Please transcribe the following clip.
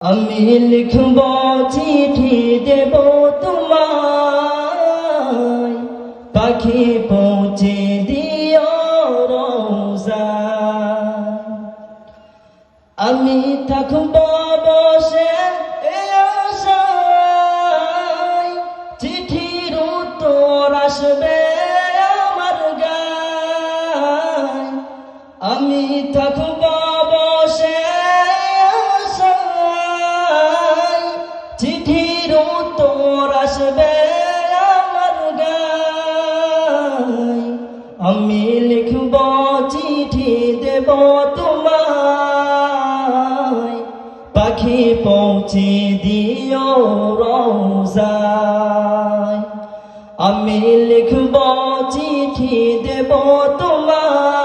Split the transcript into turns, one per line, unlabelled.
আমি লিখব চিঠি দেব তোমায়, পাখি পৌঁছে দিও রোজায়। আমি থাকব বসে এ আশায়, চিঠির উত্তর আসবে আমার গায়। আমি থাকব বসে আশায়, চিঠির উত্তর আসবে আমার গায়। আমি লিখব চিঠি দেব তোমায়, পাখি পৌঁছে দিও রোজায়। আমি লিখব চিঠি দেব তোমায়,